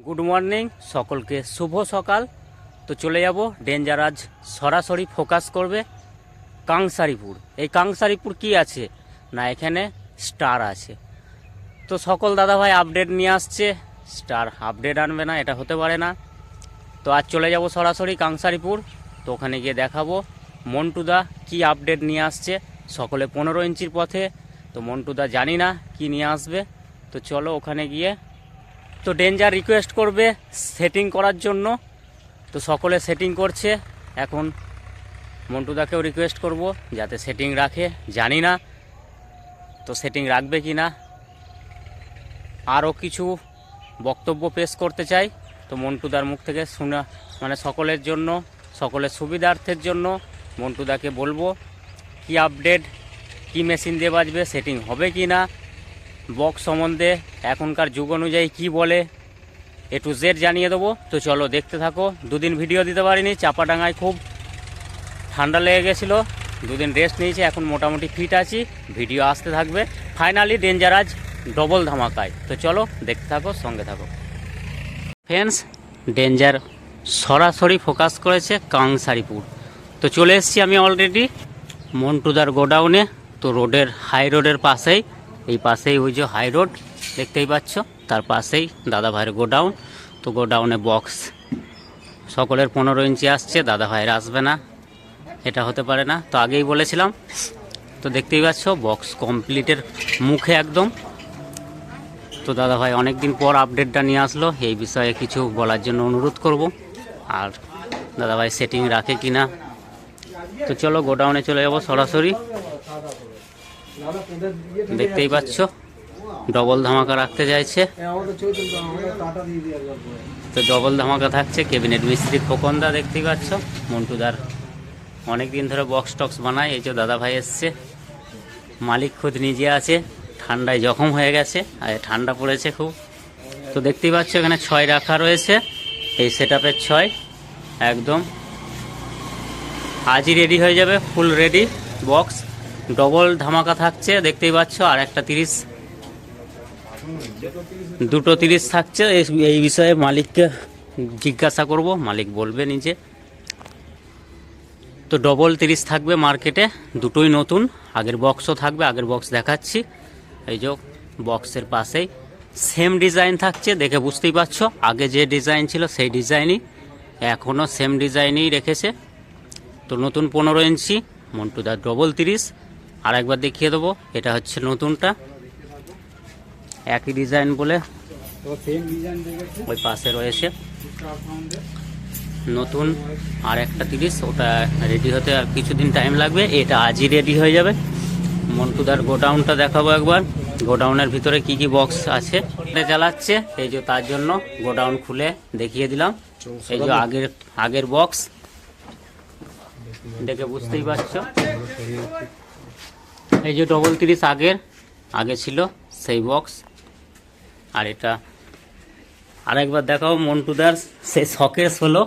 Good morning সকলকে, শুভ সকাল। তো চলে যাব ডেঞ্জার আজ সরাসরি ফোকাস করবে কাংসারিপুর। এই কাংসারিপুর কি আছে না, এখানে স্টার আছে। তো সকল দাদাভাই আপডেট নিয়ে আসছে, স্টার আপডেট আনবে না, এটা হতে পারে না। তো আজ চলে যাব সরাসরি কাংসারিপুর। তো ওখানে গিয়ে দেখাবো মন্টুদা কি আপডেট নিয়ে আসছে। সকলে 15 ইঞ্চির পথে, তো মন্টুদা জানি না কি নিয়ে আসবে। তো চলো ওখানে গিয়ে, তো ডেঞ্জার রিকোয়েস্ট করবে সেটিং করার জন্য। তো সকলে সেটিং করছে, এখন মন্টুদাকেও রিকোয়েস্ট করব যাতে সেটিং রাখে। জানি না তো সেটিং রাখবে কি না। আরও কিছু বক্তব্য পেশ করতে চাই, তো মন্টুদার মুখ থেকে শোনা, মানে সকলের জন্য, সকলের সুবিধার্থের জন্য মন্টুদাকে বলবো কি আপডেট, কি মেশিন দিয়ে বাজবে, সেটিং হবে কি না, বক্স সম্বন্ধে এখনকার যুগ অনুযায়ী কি বলে, এ টু জেড জানিয়ে দেবো। তো চলো দেখতে থাকো। দুদিন ভিডিও দিতে পারিনি, চাপাডাঙ্গায় খুব ঠান্ডা লেগে গেছিলো, দুদিন রেস্ট নিয়েছি, এখন মোটামুটি ফিট আছি। ভিডিও আসতে থাকবে। ফাইনালি ডেঞ্জার আজ ডবল ধামাকায়। তো চলো দেখতে থাকো, সঙ্গে থাকো। ফ্রেন্ডস, ডেঞ্জার সরাসরি ফোকাস করেছে কাংসারিপুর। তো চলে এসেছি আমি অলরেডি মন্টুদার গোডাউনে। তো রোডের, হাই রোডের পাশেই, এই পাশেই ওই যে হাই রোড দেখতেই পাচ্ছ, তার পাশেই দাদা ভাইয়ের গোডাউন। তো গোডাউনে বক্স সকলের 15 ইঞ্চি আসছে, দাদা ভাইয়ের আসবে না, এটা হতে পারে না। তো আগেই বলেছিলাম। তো দেখতেই পাচ্ছ বক্স কমপ্লিটের মুখে একদম। তো দাদা ভাই অনেক দিন পর আপডেটটা নিয়ে আসলো, এই বিষয়ে কিছু বলার জন্য অনুরোধ করব। আর দাদা ভাই সেটিং রাখে কি না। তো চলো গোডাউনে চলে যাবো সরাসরি। দেখতেই পাচ্ছ ডবল ধামাকা রাখতে চাইছে, তো ডবল ধামাকা থাকছে। ক্যাবিনেট মিস্ত্রি খোকনদা দেখতেই পাচ্ছ, মন্টুদার অনেক দিন ধরে বক্স টক্স বানায়। এই যে দাদা ভাই এসছে, মালিক খুদ নিজে আছে, ঠান্ডায় জখম হয়ে গেছে, আর ঠান্ডা পড়েছে খুব। তো দেখতেই পাচ্ছ এখানে 6 রাখা রয়েছে, এই সেট আপের 6 একদম আজই রেডি হয়ে যাবে, ফুল রেডি বক্স। ডবল ধামাকা থাকছে দেখতেই পাচ্ছ, আর একটা 30, দুটো 30 থাকছে। এই বিষয়ে মালিককে জিজ্ঞাসা করব, মালিক বলবে নিজে। তো ডবল 30 থাকবে মার্কেটে, দুটোই নতুন। আগের বক্সও থাকবে, আগের বক্স দেখাচ্ছি। এই যে বক্সের পাশেই সেম ডিজাইন থাকছে, দেখে বুঝতেই পারছো। আগে যে ডিজাইন ছিল সেই ডিজাইনই এখনও সেম ডিজাইনই রেখেছে। তো নতুন 15 ইঞ্চি মন্টুদা ডবল 30। আর একবার দেখিয়ে দেবো, এটা হচ্ছে নতুনটা, একই ডিজাইন বলে ওই পাশে রয়েছে নতুন আর একটা 30। ওটা রেডি হতে আর কিছুদিন টাইম লাগবে, এটা আজই রেডি হয়ে যাবে। মন্টুদার গোডাউনটা দেখাবো একবার, গোডাউনের ভিতরে কি কি বক্স আছে চালাচ্ছে। এই যে তার জন্য গোডাউন খুলে দেখিয়ে দিলাম। এই যে আগের বক্স দেখে বুঝতেই পারছো, এই যে ডবল 30 আগে ছিল সেই বক্স। আর এটা আরেকবার দেখাও, মন্টুদার সেই শখের 16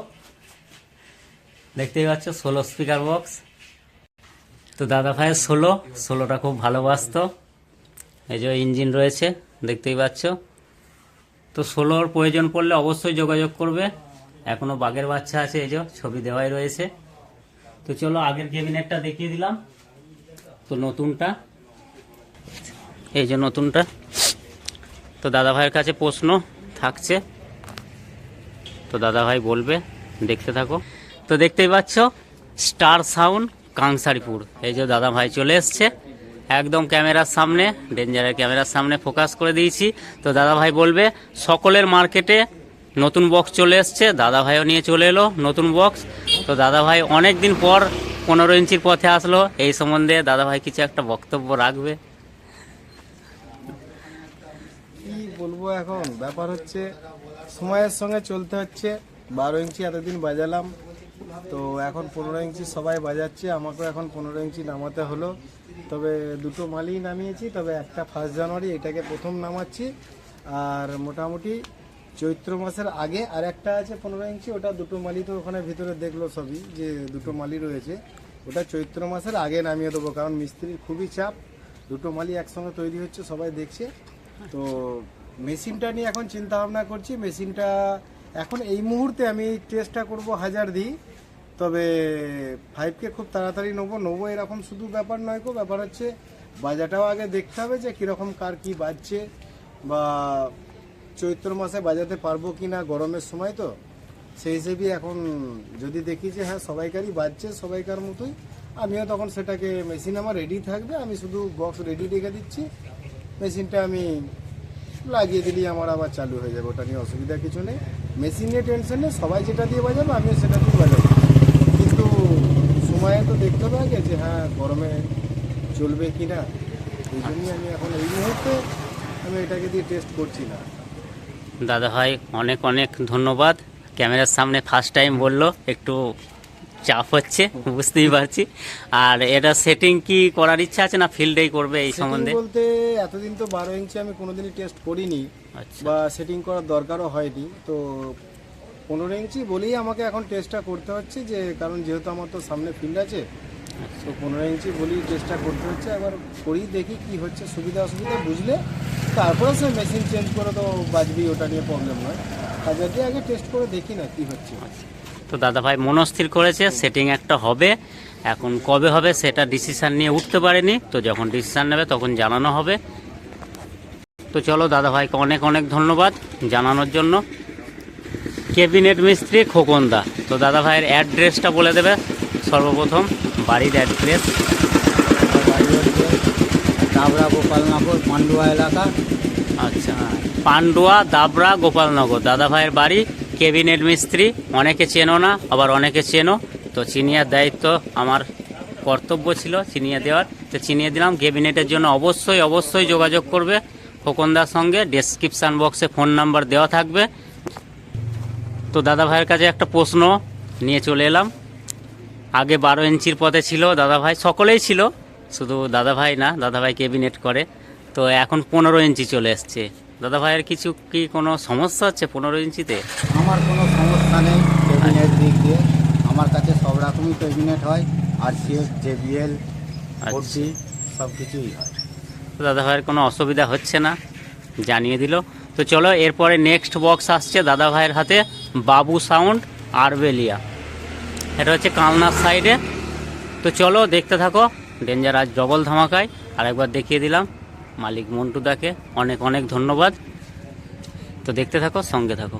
দেখতেই পাচ্ছ, 16 স্পিকার বক্স। তো দাদা ভাইয়ের 16টা খুব ভালোবাসতো। এই যে ইঞ্জিন রয়েছে দেখতেই পাচ্ছ। তো 16 প্রয়োজন পড়লে অবশ্যই যোগাযোগ করবে, এখনো বাঘের বাচ্চা আছে, এই যে ছবি দেওয়াই রয়েছে। তো চলো আগের ক্যাবিনেটটা দেখিয়ে দিলাম। তো নতুনটা, এই যে নতুনটা। তো দাদা ভাইয়ের কাছে প্রশ্ন থাকছে, তো দাদা ভাই বলবে, দেখতে থাকো। তো দেখতেই পাচ্ছ স্টার সাউন্ড কাংসারিপুর। এই যে দাদা ভাই চলে এসছে একদম ক্যামেরার সামনে, ডেঞ্জারের ক্যামেরার সামনে ফোকাস করে দিয়েছি। তো দাদা ভাই বলবে সকলের মার্কেটে নতুন বক্স চলে এসছে, দাদা ভাইও নিয়ে চলে এলো নতুন বক্স। তো দাদা ভাই অনেক দিন পর 15 ইঞ্চির পথে আসলো, এই সম্বন্ধে দাদা ভাই কিছু একটা বক্তব্য রাখবে। কি বলবো, এখন ব্যাপার হচ্ছে সময়ের সঙ্গে চলতে হচ্ছে। 12 ইঞ্চি এতদিন বাজালাম, তো এখন 15 ইঞ্চি সবাই বাজাচ্ছে, আমাকেও এখন 15 ইঞ্চি নামাতে হলো। তবে দুটো মালই নামিয়েছি, তবে একটা 1 জানুয়ারি এটাকে প্রথম নামাচ্ছি। আর মোটামুটি চৈত্র মাসের আগে আর একটা আছে 15 ইঞ্চি, ওটা দুটো মালই তো ওখানে ভিতরে দেখলো সবই যে দুটো মালই রয়েছে, ওটা চৈত্র মাসের আগে নামিয়ে দেবো, কারণ মিস্ত্রির খুবই চাপ, দুটো মালই একসঙ্গে তৈরি হচ্ছে, সবাই দেখছে। তো মেশিনটা নিয়ে এখন চিন্তা ভাবনা করছি। মেশিনটা এখন এই মুহূর্তে আমি টেস্টটা করব 1000 দিই, তবে 5K খুব তাড়াতাড়ি নেবো এরকম শুধু ব্যাপার নয় গো, ব্যাপার হচ্ছে বাজারটাও আগে দেখতে হবে যে কীরকম কার কী বাজছে, বা চৈত্র মাসে বাজাতে পারবো কি না, গরমের সময় তো সেই হিসেবে এখন যদি দেখি যে হ্যাঁ সবাইকারই বাজছে সবাইকার মতোই, আমিও তখন সেটাকে, মেশিন আমার রেডি থাকবে, আমি শুধু বক্স রেডি রেখে দিচ্ছি, মেশিনটা আমি লাগিয়ে দিলেই আমার আবার চালু হয়ে যাবে, ওটা নিয়ে অসুবিধা কিছু নেই। মেশিন নিয়ে টেনশন নেই, সবাই যেটা দিয়ে বাজাবে আমিও সেটা দিয়ে বাজাবো, কিন্তু সময়ে তো দেখতে হবে আগে যে হ্যাঁ গরমে চলবে কি না, এই জন্যই আমি এখন এই মুহূর্তে আমি এটাকে দিয়ে টেস্ট করছি না। দাদা ভাই অনেক অনেক ধন্যবাদ। ক্যামেরার সামনে ফার্স্ট টাইম বললো, একটু চাপ হচ্ছে বুঝতেই পারছি। আর এটা সেটিং কি করার ইচ্ছা আছে না ফিল্ডেই করবে এই Setting সম্বন্ধে? বলতে এতদিন তো 12 ইঞ্চি আমি কোনোদিনই টেস্ট করিনি, আচ্ছা বা সেটিং করার দরকারও হয়নি, তো 15 ইঞ্চি বলেই আমাকে এখন টেস্টটা করতে হচ্ছে, যে কারণ যেহেতু আমার তো সামনে ফিল্ড আছে, তো 15 ইঞ্চি বলেই টেস্টটা করতে হচ্ছে। এবার করি দেখি কি হচ্ছে, সুবিধা অসুবিধা বুঝলে তারপরে সে মেশিন চেঞ্জ করে তো বাজবি, ওটা নিয়ে প্রবলেম নয়। হাজার দিয়ে আগে টেস্ট করে দেখি না কি হচ্ছে। তো দাদা ভাই মনস্থির করেছে সেটিং একটা হবে, এখন কবে হবে সেটা ডিসিশন নিয়ে উঠতে পারেনি, তো যখন ডিসিশন নেবে তখন জানানো হবে। তো চলো দাদা ভাইকে অনেক অনেক ধন্যবাদ জানানোর জন্য। ক্যাবিনেট মিস্ত্রি খোকনদা। তো দাদা ভাইয়ের অ্যাড্রেসটা বলে দেবে সর্বপ্রথম, বাড়ির অ্যাড্রেস। বাড়ি হচ্ছে দাবরা গোপালনগর পান্ডুয়া এলাকা। আচ্ছা, পান্ডুয়া দাবরা গোপালনগর দাদা ভাইয়ের বাড়ি। ক্যাবিনেট মিস্ত্রি, অনেকে চেনো না আবার অনেকে চেনো, তো চিনিয়ার দায়িত্ব আমার কর্তব্য ছিল চিনিয়ে দেওয়ার, তো চিনিয়ে দিলাম। ক্যাবিনেটের জন্য অবশ্যই অবশ্যই যোগাযোগ করবে খোকনদার সঙ্গে, ডেসক্রিপশান বক্সে ফোন নাম্বার দেওয়া থাকবে। তো দাদা ভাইয়ের কাছে একটা প্রশ্ন নিয়ে চলে এলাম। আগে 12 ইঞ্চির পথে ছিল দাদা ভাই, সকলেই ছিল, শুধু দাদা ভাই না, দাদা ভাই ক্যাবিনেট করে, তো এখন 15 ইঞ্চি চলে এসছে। দাদা ভাইয়ের কিছু কি কোনো সমস্যা হচ্ছে 15 ইঞ্চিতে? আমার কোনো সমস্যা নেই ক্যাবিনেট দিক দিয়ে, আমার কাছে সব রকমই ক্যাবিনেট হয়, RCF, JBL, আচ্ছা। সব কিছুই হয়। তো দাদা ভাইয়ের কোনো অসুবিধা হচ্ছে না, জানিয়ে দিল। তো চলো এরপরে নেক্সট বক্স আসছে দাদা ভাইয়ের হাতে, বাবু সাউন্ড আরবেলিয়া, এটা হচ্ছে কালনার সাইডে। তো চলো দেখতে থাকো ডেঞ্জার আজ ডবল ধামাকায়। আরেকবার দেখিয়ে দিলাম মালিক মন্টুদাকে অনেক অনেক ধন্যবাদ। তো দেখতে থাকো, সঙ্গে থাকো।